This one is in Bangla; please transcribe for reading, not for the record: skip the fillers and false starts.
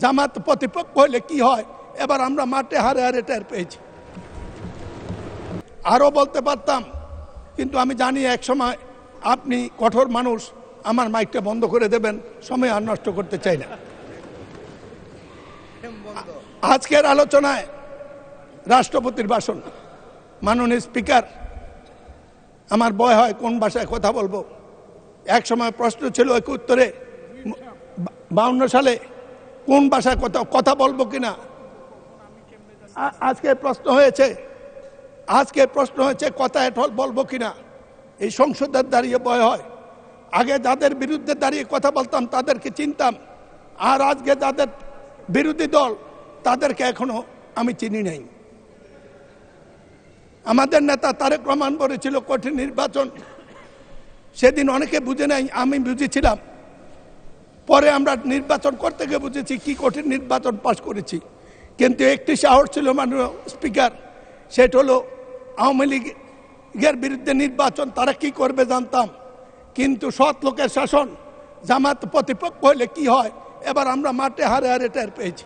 জামাত প্রতিপক্ষ হলে কি হয় এবার আমরা মাঠে হারে হারে টের পেয়েছি। আরও বলতে পারতাম, কিন্তু আমি জানি এক সময় আপনি কঠোর মানুষ, আমার মাইকটা বন্ধ করে দেবেন, সময় আর নষ্ট করতে চাই না। আজকের আলোচনায় রাষ্ট্রপতির ভাষণ, মাননীয় স্পিকার, আমার ভয় হয় কোন ভাষায় কথা বলবো। এক সময় প্রশ্ন ছিল ৭১-এ ৫২ সালে কোন ভাষায় কথা বলবো কিনা। আজকে প্রশ্ন হয়েছে কথায় বলবো কিনা। এই সংসদের দাঁড়িয়ে ভয় হয়। আগে যাদের বিরুদ্ধে দাঁড়িয়ে কথা বলতাম তাদেরকে চিনতাম, আর আজকে যাদের বিরোধী দল তাদেরকে এখনো আমি চিনি নাই। আমাদের নেতা তারেক রহমান বলেছিল কঠিন নির্বাচন, সেদিন অনেকে বুঝে নাই, আমি বুঝেছিলাম। পরে আমরা নির্বাচন করতে গিয়ে বুঝেছি কি কঠিন নির্বাচন পাশ করেছি। কিন্তু একটি সাহস ছিল মাননীয় স্পিকার, সেটা হলো আওয়ামী লীগের বিরুদ্ধে নির্বাচন তারা কি করবে জানতাম, কিন্তু সৎ লোকের শাসন, জামাত প্রতিপক্ষ হলে কি হয় এবার আমরা মাঠে হারে হারে টের পেয়েছি।